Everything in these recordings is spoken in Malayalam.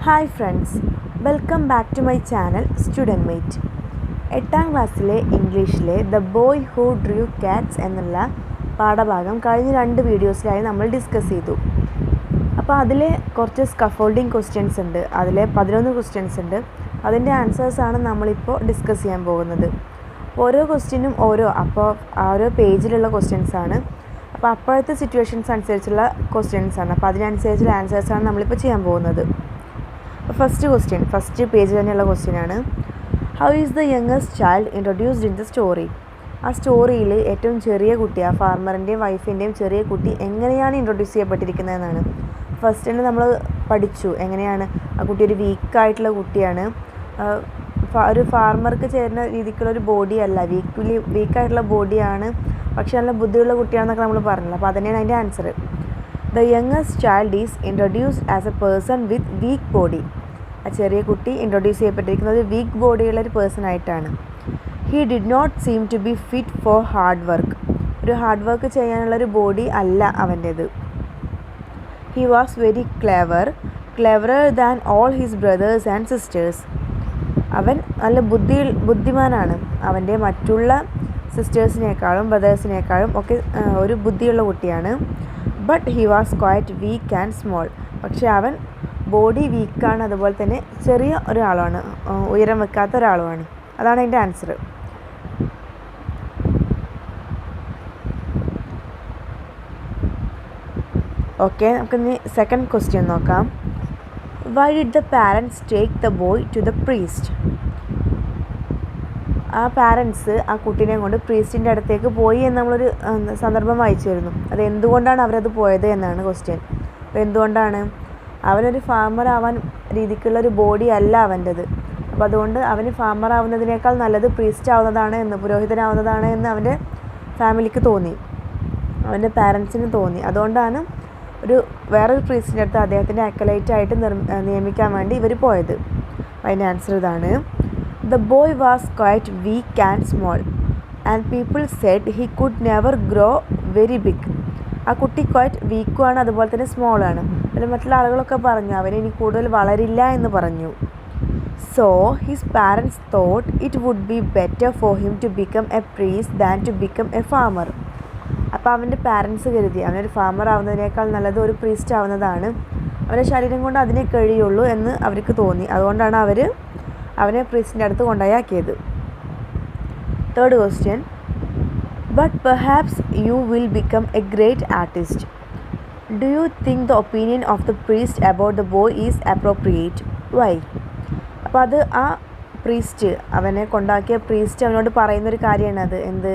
Hi friends, welcome back to my channel student mate. 8ാം ക്ലാസ്സിലെ ഇംഗ്ലീഷിലെ the boy who drew cats എന്നുള്ള പാഠഭാഗം കഴിഞ്ഞ 2 വീഡിയോസിലായി നമ്മൾ ഡിസ്കസ് ചെയ്തു. അപ്പോൾ അതിൽ കുറച്ച് സ്കഫോൾഡിങ് ക്വസ്റ്റ്യൻസ് ഉണ്ട്. അതിൽ 11 ക്വസ്റ്റ്യൻസ് ഉണ്ട്. അതിൻ്റെ ആൻസേഴ്സാണ് നമ്മളിപ്പോൾ ഡിസ്കസ് ചെയ്യാൻ പോകുന്നത്. ഓരോ ക്വസ്റ്റ്യനും ഓരോ പേജിലുള്ള ക്വസ്റ്റ്യൻസാണ്. അപ്പോൾ അപ്പോഴത്തെ സിറ്റുവേഷൻസ് അനുസരിച്ചുള്ള ക്വസ്റ്റ്യൻസാണ്. അപ്പോൾ അതിനനുസരിച്ചുള്ള ആൻസേഴ്സാണ് നമ്മളിപ്പോൾ ചെയ്യാൻ പോകുന്നത്. ഫസ്റ്റ് പേജിൽ തന്നെയുള്ള ക്വസ്റ്റ്യനാണ്. How is the youngest child introduced in the story? ആ സ്റ്റോറിയിൽ ഏറ്റവും ചെറിയ കുട്ടി, ആ ഫാർമറിൻ്റെയും വൈഫിൻ്റെയും ചെറിയ കുട്ടി എങ്ങനെയാണ് ഇൻട്രൊഡ്യൂസ് ചെയ്യപ്പെട്ടിരിക്കുന്നതെന്നാണ്. ഫസ്റ്റ് തന്നെ നമ്മൾ പഠിച്ചു എങ്ങനെയാണ് ആ കുട്ടി ഒരു വീക്കായിട്ടുള്ള കുട്ടിയാണ്. ഒരു ഫാർമർക്ക് ചേരുന്ന രീതിക്കുള്ള ഒരു ബോഡി അല്ല, വീക്കായിട്ടുള്ള ബോഡിയാണ്, പക്ഷെ നല്ല ബുദ്ധിയുള്ള കുട്ടിയാണെന്നൊക്കെ നമ്മൾ പറഞ്ഞില്ല. അപ്പോൾ അതന്നെയാണ് അതിൻ്റെ answer. The youngest child is introduced as a person with weak body. ആ ചെറിയ കുട്ടി ഇൻട്രൊഡ്യൂസ് ചെയ്യപ്പെട്ടിരിക്കുന്നത് വീക്ക് ബോഡിയുള്ള ഒരു പേഴ്സൺ ആയിട്ടാണ്. He did not seem to be fit for hard work. ഒരു ഹാർഡ് വർക്ക് ചെയ്യാനുള്ളൊരു ബോഡി അല്ല അവൻ്റേത്. He was very cleverer than all his brothers and sisters. അവൻ നല്ല ബുദ്ധിമാനാണ്. അവൻ്റെ മറ്റുള്ള സിസ്റ്റേഴ്സിനേക്കാളും ബ്രദേഴ്സിനേക്കാളും ഒക്കെ ഒരു ബുദ്ധിയുള്ള കുട്ടിയാണ്. But he was quite weak and small. പക്ഷെ അവൻ ബോഡി വീക്കാണ്, അതുപോലെ തന്നെ ചെറിയ ഒരാളാണ്, ഉയരം വെക്കാത്ത ഒരാളുമാണ്. അതാണ് അതിൻ്റെ ആൻസർ. ഓക്കെ, നമുക്കിനി സെക്കൻഡ് ക്വസ്റ്റ്യൻ നോക്കാം. Why did the parents take the boy to the priest? ആ പാരൻസ് ആ കുട്ടീനെ കൊണ്ട് പ്രീസ്റ്റിൻ്റെ അടുത്തേക്ക് പോയി എന്ന് നമ്മളൊരു സന്ദർഭം വായിച്ചു വരുന്നു. അത് എന്തുകൊണ്ടാണ് അവരത് പോയത് എന്നാണ് ക്വസ്റ്റ്യൻ. അപ്പോൾ എന്തുകൊണ്ടാണ്? അവനൊരു ഫാമർ ആവാൻ രീതിക്കുള്ളൊരു ബോഡി അല്ല അവൻ്റെത്. അപ്പോൾ അതുകൊണ്ട് അവന് ഫാമർ ആവുന്നതിനേക്കാൾ നല്ലത് പ്രീസ്റ്റ് ആവുന്നതാണ് എന്ന്, പുരോഹിതനാവുന്നതാണ് എന്ന് അവൻ്റെ ഫാമിലിക്ക് തോന്നി, അവൻ്റെ പാരൻസിന് തോന്നി. അതുകൊണ്ടാണ് വേറൊരു പ്രീസ്റ്റിൻ്റെ അടുത്ത് അദ്ദേഹത്തിൻ്റെ അക്കലൈറ്റായിട്ട് നിയമിക്കാൻ വേണ്ടി ഇവർ പോയത്. അതിൻ്റെ ആൻസർ ഇതാണ്. The boy was quite weak and small, and people said he could never grow very big. ആ കുട്ടി ക്വൈറ്റ് വീക്കുമാണ്, അതുപോലെ തന്നെ സ്മോളാണ്. അതിൽ മറ്റുള്ള ആളുകളൊക്കെ പറഞ്ഞു അവന് ഇനി കൂടുതൽ വളരില്ല എന്ന് പറഞ്ഞു. So his parents thought it would be better for him to become a priest than to become a farmer. അപ്പോൾ അവൻ്റെ പാരൻസ് കരുതി അവനൊരു ഫാമർ ആവുന്നതിനേക്കാൾ നല്ലത് ഒരു പ്രീസ്റ്റ് ആവുന്നതാണ്, അവൻ്റെ ശരീരം കൊണ്ട് അതിനെ കഴിയുള്ളൂ എന്ന് അവർക്ക് തോന്നി. അതുകൊണ്ടാണ് അവനെ പ്രീസ്റ്റിൻ്റെ അടുത്ത് കൊണ്ടാക്കിയത്. Third question. But perhaps you will become a great artist. Do you think the opinion of the priest about the boy is appropriate? Why? അപ്പോൾ അത് ആ പ്രീസ്റ്റ്, അവനെ കൊണ്ടാക്കിയ പ്രീസ്റ്റ് അവനോട് പറയുന്നൊരു കാര്യമാണ്. അത് എന്ത്?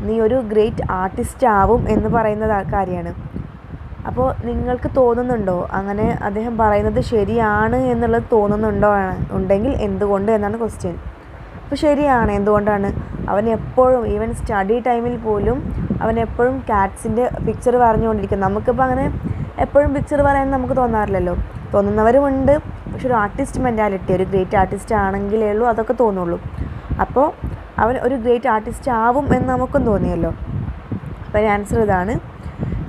നീ ഒരു ഗ്രേറ്റ് ആർട്ടിസ്റ്റ് ആവും എന്ന് പറയുന്ന കാര്യമാണ്. അപ്പോൾ നിങ്ങൾക്ക് തോന്നുന്നുണ്ടോ അങ്ങനെ അദ്ദേഹം പറയുന്നത് ശരിയാണ് എന്നുള്ളത് ഉണ്ടെങ്കിൽ എന്തുകൊണ്ട് എന്നാണ് ക്വസ്റ്റ്യൻ. അപ്പോൾ ശരിയാണ്. എന്തുകൊണ്ടാണ്? അവൻ എപ്പോഴും, ഈവൻ സ്റ്റഡി ടൈമിൽ പോലും അവൻ എപ്പോഴും കാറ്റ്സിൻ്റെ പിക്ചർ വരഞ്ഞുകൊണ്ടിരിക്കും. നമുക്കിപ്പോൾ അങ്ങനെ എപ്പോഴും പിക്ചർ പറയാൻ നമുക്ക് തോന്നാറില്ലല്ലോ. തോന്നുന്നവരുമുണ്ട്, പക്ഷെ ഒരു ആർട്ടിസ്റ്റ് മെൻറ്റാലിറ്റി, ഒരു ഗ്രേറ്റ് ആർട്ടിസ്റ്റ് ആണെങ്കിലേ ഉള്ളൂ അതൊക്കെ തോന്നുള്ളൂ. അപ്പോൾ അവൻ ഒരു ഗ്രേറ്റ് ആർട്ടിസ്റ്റ് ആവും എന്ന് നമുക്കും തോന്നിയല്ലോ. അപ്പോൾ ആൻസർ ഇതാണ്.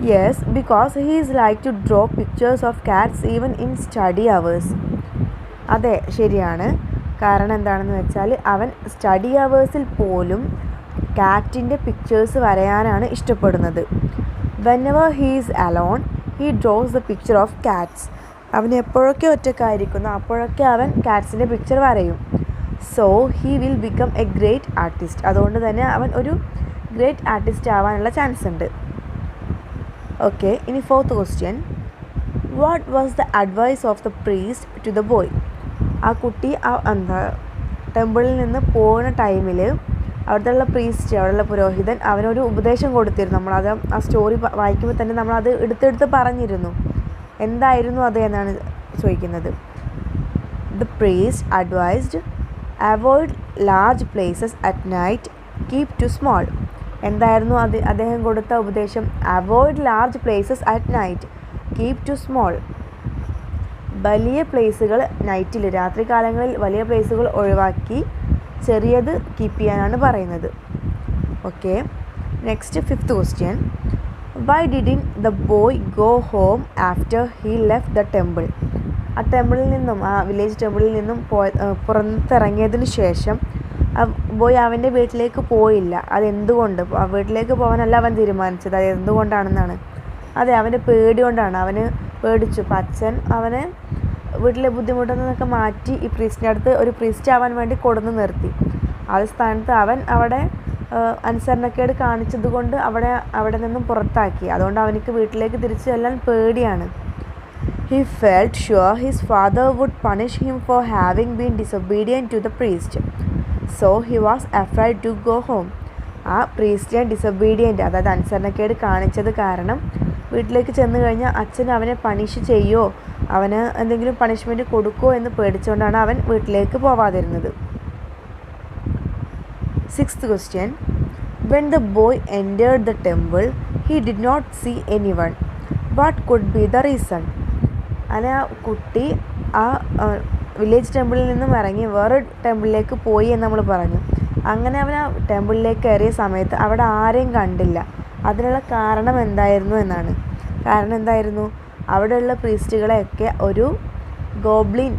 Yes, because he is like to draw pictures of cats even in study hours. അതെ, ശരിയാണ്. കാരണം എന്താണെന്ന് വെച്ചാൽ അവൻ സ്റ്റഡി അവേഴ്സിൽ പോലും കാറ്റിൻ്റെ പിക്ചേഴ്സ് വരയാനാണ് ഇഷ്ടപ്പെടുന്നത്. Whenever he is alone he draws the picture of cats. അവൻ എപ്പോഴൊക്കെ ഒറ്റക്കായിരിക്കുന്നു അപ്പോഴൊക്കെ അവൻ കാറ്റ്സിൻ്റെ പിക്ചർ വരയും. So he will become a great artist. അതുകൊണ്ട് തന്നെ അവൻ ഒരു ഗ്രേറ്റ് ആർട്ടിസ്റ്റ് ആവാനുള്ള ചാൻസ് ഉണ്ട്. ഓക്കെ, ഇനി fourth question. What was the advice of the priest to the boy? ആ കുട്ടി ടെമ്പിളിൽ നിന്ന് പോകുന്ന ടൈമിൽ അവിടുത്തെ പ്രീസ്റ്റ്, അവിടെയുള്ള പുരോഹിതൻ അവനൊരു ഉപദേശം കൊടുത്തിരുന്നു. നമ്മളത് ആ സ്റ്റോറി വായിക്കുമ്പോൾ തന്നെ നമ്മളത് എടുത്തെടുത്ത് പറഞ്ഞിരുന്നു. എന്തായിരുന്നു അത് എന്നാണ് ചോദിക്കുന്നത്. The priest advised avoid large places at night, keep to small. എന്തായിരുന്നു അദ്ദേഹം കൊടുത്ത ഉപദേശം? Avoid large places at night, keep to small. വലിയ പ്ലേസുകൾ നൈറ്റിൽ, രാത്രി കാലങ്ങളിൽ വലിയ പ്ലേസുകൾ ഒഴിവാക്കി ചെറിയത് കീപ്പ് ചെയ്യാനാണ് പറയുന്നത്. Okay, next fifth question. Why didn't the boy go home after he left the temple? ആ ടെമ്പിളിൽ നിന്നും, ആ വില്ലേജ് ടെമ്പിളിൽ നിന്നും പുറത്തിറങ്ങിയതിന് ശേഷം ബോയ് അവൻ്റെ വീട്ടിലേക്ക് പോയില്ല. അതെന്തുകൊണ്ട്? വീട്ടിലേക്ക് പോകാനല്ല അവൻ തീരുമാനിച്ചത്. അത് എന്തുകൊണ്ടാണെന്നാണ്. അതെ, അവൻ്റെ പേടി കൊണ്ടാണ്. അവന് പേടിച്ചു. അപ്പം അച്ഛൻ അവനെ വീട്ടിലെ ബുദ്ധിമുട്ടിൽ നിന്നൊക്കെ മാറ്റി ഈ പ്രീസ്റ്റിൻ്റെ അടുത്ത് ഒരു പ്രീസ്റ്റ് ആവാൻ വേണ്ടി കൊണ്ടുവന്ന് നിർത്തി. ആ സ്ഥാനത്ത് അവൻ അവിടെ അനുസരണക്കേട് കാണിച്ചത് കൊണ്ട് അവിടെ നിന്നും പുറത്താക്കി. അതുകൊണ്ട് അവനിക്ക് വീട്ടിലേക്ക് തിരിച്ചു ചെല്ലാൻ പേടിയാണ്. He felt sure his father would punish him for having been disobedient to the priest. So he was afraid to go home. ആ പ്രീസ്റ്റിനെ ഡിസൊബീഡിയൻ്റ്, അതായത് അനുസരണക്കേട് കാണിച്ചത് കാരണം വീട്ടിലേക്ക് ചെന്ന് കഴിഞ്ഞാൽ അച്ഛൻ അവനെ പണിഷ് ചെയ്യുമോ, അവന് എന്തെങ്കിലും പണിഷ്മെൻറ്റ് കൊടുക്കുമോ എന്ന് പേടിച്ചുകൊണ്ടാണ് അവൻ വീട്ടിലേക്ക് പോവാതിരുന്നത്. 6th question. When the boy entered the temple, he did not see anyone. What could be the reason? അങ്ങനെ ആ കുട്ടി ആ വില്ലേജ് ടെമ്പിളിൽ നിന്നും ഇറങ്ങി വേറെ ടെമ്പിളിലേക്ക് പോയി എന്ന് നമ്മൾ പറഞ്ഞു. അങ്ങനെ അവൻ ആ ടെമ്പിളിലേക്ക് കയറിയ സമയത്ത് അവിടെ ആരെയും കണ്ടില്ല. അതിനുള്ള കാരണം എന്തായിരുന്നു എന്നാണ്. കാരണം എന്തായിരുന്നു? അവിടെയുള്ള പ്രീസ്റ്റുകളെയൊക്കെ ഒരു ഗോബ്ലിൻ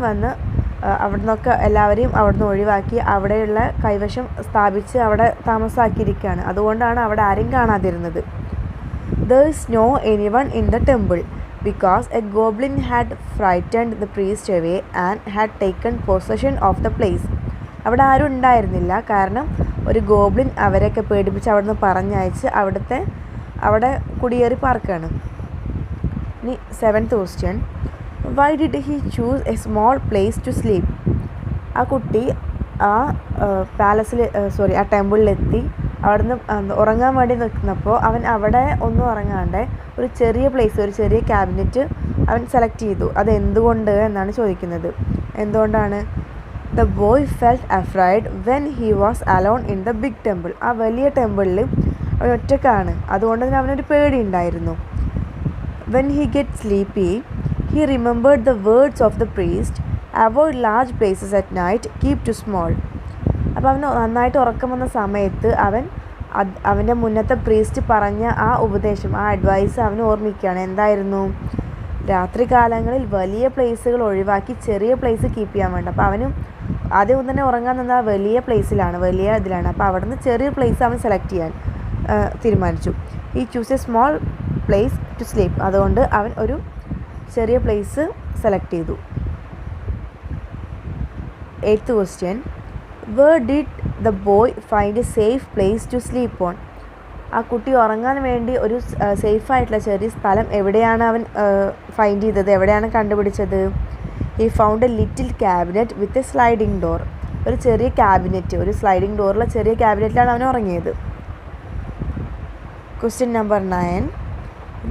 വന്ന് അവിടെ നിന്നൊക്കെ എല്ലാവരെയും അവിടെ നിന്ന് ഒഴിവാക്കി അവിടെയുള്ള കൈവശം സ്ഥാപിച്ച് അവിടെ താമസാക്കിയിരിക്കുകയാണ്. അതുകൊണ്ടാണ് അവിടെ ആരെയും കാണാതിരുന്നത്. There is no anyone in the temple because a goblin had frightened the priest away and had taken possession of the place. അവിടെ ആരും ഉണ്ടായിരുന്നില്ല, കാരണം ഒരു ഗോബ്ലിൻ അവരെയൊക്കെ പേടിപ്പിച്ച് അവിടെ നിന്ന് പറഞ്ഞയച്ച് അവിടെ കുടിയേറി പാർക്കാണ്. ഇനി 7th question. Why did he choose a small place to sleep? ആ കുട്ടി ആ ടെമ്പിളിലെത്തി അവിടുന്ന് ഉറങ്ങാൻ വേണ്ടി നിൽക്കുന്നപ്പോൾ അവൻ അവിടെ ഒന്നും ഉറങ്ങാണ്ട് ഒരു ചെറിയ പ്ലേസ്, ഒരു ചെറിയ ക്യാബിനറ്റ് അവൻ സെലക്ട് ചെയ്തു. അത് എന്തുകൊണ്ട് എന്നാണ് ചോദിക്കുന്നത്. എന്തുകൊണ്ടാണ്? The boy felt afraid when he was alone in the big temple. ആ വലിയ ടെമ്പിളിൽ അവൻ ഒറ്റക്കാണ്, അതുകൊണ്ട് തന്നെ അവനൊരു പേടി ഉണ്ടായിരുന്നു. When he gets sleepy, he remembered the words of the priest, avoid large places at night, keep to small. അപ്പോൾ അവന് നന്നായിട്ട് ഉറക്കം വന്ന സമയത്ത് അവൻ്റെ മുന്നത്തെ പ്രീസ്റ്റ് പറഞ്ഞ ആ ഉപദേശം, ആ അഡ്വൈസ് അവന് ഓർമ്മിക്കുകയാണ്. എന്തായിരുന്നു? രാത്രി കാലങ്ങളിൽ വലിയ പ്ലേസുകൾ ഒഴിവാക്കി ചെറിയ പ്ലേസ് കീപ്പ് ചെയ്യാൻ വേണ്ട. അപ്പോൾ അവനും ആദ്യം തന്നെ ഉറങ്ങാൻ നിന്നാൽ വലിയ പ്ലേസിലാണ്, വലിയ ഇതിലാണ്. അപ്പോൾ അവിടെ നിന്ന് ചെറിയ പ്ലേസ് അവൻ സെലക്ട് ചെയ്യാൻ തീരുമാനിച്ചു. He choose a small place to sleep. അതുകൊണ്ട് അവൻ ഒരു ചെറിയ പ്ലേസ് സെലക്ട് ചെയ്തു. 8th question. Where did the boy find a safe place to sleep on? ആ കുട്ടി ഉറങ്ങാൻ വേണ്ടി ഒരു സേഫായിട്ടുള്ള ചെറിയ സ്ഥലം എവിടെയാണ് അവൻ ഫൈൻഡ് ചെയ്തത്, എവിടെയാണ് കണ്ടുപിടിച്ചത്? He found a little cabinet with a sliding door. ഒരു ചെറിയ ക്യാബിനറ്റ്, ഒരു സ്ലൈഡിങ് ഡോറുള്ള ചെറിയ ക്യാബിനറ്റിലാണ് അവൻ ഉറങ്ങിയത്. Question number 9.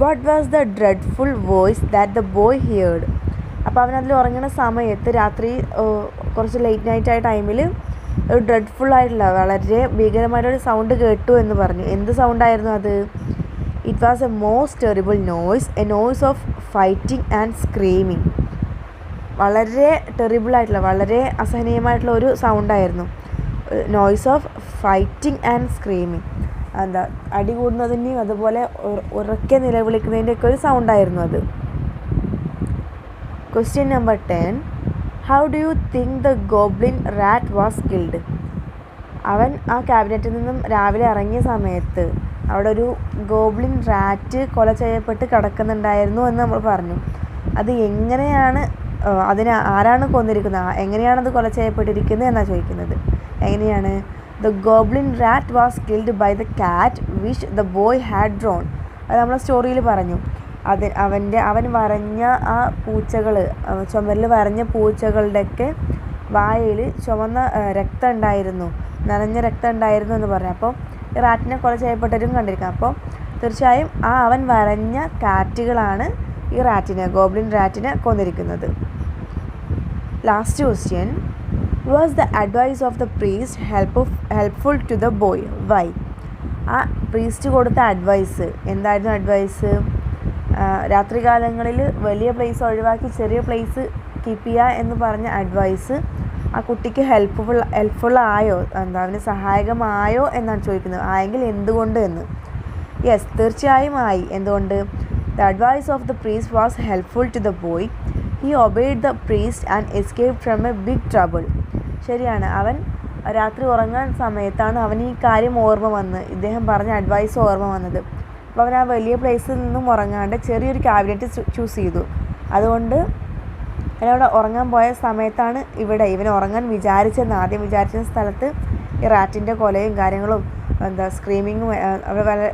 What was the dreadful voice that the boy heard? അപ്പോൾ അവനതിൽ ഉറങ്ങുന്ന സമയത്ത് രാത്രി കുറച്ച് ലേറ്റ് നൈറ്റ് ആയ ടൈമിൽ ഒരു ഡ്രെഡ്ഫുൾ ആയിട്ടുള്ള വളരെ ഭീകരമായിട്ടൊരു സൗണ്ട് കേട്ടു എന്ന് പറഞ്ഞു. എന്ത് സൗണ്ടായിരുന്നു അത്? It was a most terrible noise, a noise of fighting and screaming. വളരെ ടെറിബിളായിട്ടുള്ള, വളരെ അസഹനീയമായിട്ടുള്ള ഒരു സൗണ്ടായിരുന്നു. Noise of fighting and screaming, എന്താ അടി കൂടുന്നതിൻ്റെയും അതുപോലെ ഉറക്കെ നിലവിളിക്കുന്നതിൻ്റെയൊക്കെ ഒരു സൗണ്ടായിരുന്നു അത്. Question number 10. How do you think the goblin rat was killed? അവൻ ആ ക്യാബിനറ്റിൽ നിന്നും രാവിലെ ഇറങ്ങിയ സമയത്ത് അവിടെ ഒരു ഗോബ്ലിൻ റാറ്റ് കൊല ചെയ്യപ്പെട്ട് കിടക്കുന്നുണ്ടായിരുന്നു എന്ന് നമ്മൾ പറഞ്ഞു. അത് എങ്ങനെയാണ്, അതിനെ ആരാണ് കൊന്നിരിക്കുന്നത്, എങ്ങനെയാണത് കൊല ചെയ്യപ്പെട്ടിരിക്കുന്നത് എന്നാണ് ചോദിക്കുന്നത്. എങ്ങനെയാണ്? The goblin rat was killed by the cat which the boy had drawn. അത് നമ്മൾ സ്റ്റോറിയിൽ പറഞ്ഞു. അവൻ വരഞ്ഞ ആ പൂച്ചകൾ, ചുമരിൽ വരഞ്ഞ പൂച്ചകളുടെയൊക്കെ വായിൽ ചുവന്ന രക്തം ഉണ്ടായിരുന്നു, നനഞ്ഞ രക്തം ഉണ്ടായിരുന്നു എന്ന് പറഞ്ഞു. അപ്പോൾ ഈ റാറ്റിനെ കൊല ചെയ്യപ്പെട്ടവരും കണ്ടിരിക്കാം. അപ്പോൾ തീർച്ചയായും അവൻ വരഞ്ഞ കാറ്റുകളാണ് ഈ ഗോബ്ലിൻ റാറ്റിനെ കൊന്നിരിക്കുന്നത്. Last question. Was the advice of the priest helpful to the boy? Why? ആ പ്രീസ്റ്റ് കൊടുത്ത അഡ്വൈസ് എന്തായിരുന്നു? അഡ്വൈസ് രാത്രികാലങ്ങളിൽ വലിയ പ്ലേസ് ഒഴിവാക്കി ചെറിയ പ്ലേസ് കീപ്പ് ചെയ്യുക എന്ന് പറഞ്ഞ അഡ്വൈസ് ആ കുട്ടിക്ക് ഹെൽപ്ഫുൾ ആയോ, അവന് സഹായകമായോ എന്നാണ് ചോദിക്കുന്നത്. ആയെങ്കിൽ എന്തുകൊണ്ട് എന്ന്. യെസ്, തീർച്ചയായും ആയി. എന്തുകൊണ്ട്? The advice of the priest was helpful to the boy. He obeyed the priest and escaped from a big trouble. ശരിയാണ്, അവൻ രാത്രി ഉറങ്ങാൻ സമയത്താണ് അവന് ഈ കാര്യം ഓർമ്മ വന്ന്, ഇദ്ദേഹം പറഞ്ഞ അഡ്വൈസ് ഓർമ്മ വന്നത്. അപ്പോൾ അവൻ ആ വലിയ പ്ലേസിൽ നിന്നും ഉറങ്ങാണ്ട് ചെറിയൊരു ക്യാബിനറ്റ് ചൂസ് ചെയ്തു. അതുകൊണ്ട് അവനവിടെ ഉറങ്ങാൻ പോയ സമയത്താണ് ഇവൻ ഉറങ്ങാൻ ആദ്യം വിചാരിച്ച സ്ഥലത്ത് ഈ റാറ്റിൻ്റെ കൊലയും കാര്യങ്ങളും സ്ക്രീമിങ്ങും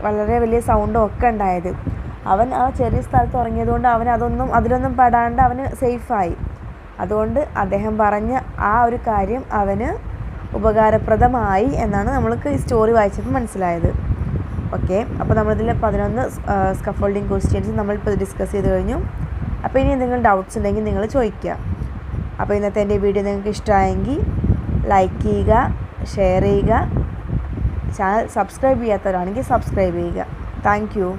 വളരെ വലിയ സൗണ്ടും ഒക്കെ ഉണ്ടായത്. അവൻ ആ ചെറിയ സ്ഥലത്ത് ഉറങ്ങിയതുകൊണ്ട് അതിലൊന്നും പെടാണ്ട് അവന് സേഫായി. അതുകൊണ്ട് അദ്ദേഹം പറഞ്ഞ ആ ഒരു കാര്യം അവന് ഉപകാരപ്രദമായി എന്നാണ് നമ്മൾക്ക് ഈ സ്റ്റോറി വായിച്ചപ്പോൾ മനസ്സിലായത്. ഓക്കെ, അപ്പോൾ നമ്മളിതിൽ 11 സ്കഫോൾഡിങ് ക്വസ്റ്റ്യൻസ് നമ്മളിപ്പോൾ ഡിസ്കസ് ചെയ്ത് കഴിഞ്ഞു. അപ്പോൾ ഇനി എന്തെങ്കിലും ഡൗട്ട്സ് ഉണ്ടെങ്കിൽ നിങ്ങൾ ചോദിക്കുക. അപ്പോൾ ഇന്നത്തെ എൻ്റെ വീഡിയോ നിങ്ങൾക്ക് ഇഷ്ടമായെങ്കിൽ ലൈക്ക് ചെയ്യുക, ഷെയർ ചെയ്യുക, ചാനൽ സബ്സ്ക്രൈബ് ചെയ്യാത്തവരാണെങ്കിൽ സബ്സ്ക്രൈബ് ചെയ്യുക. Thank you.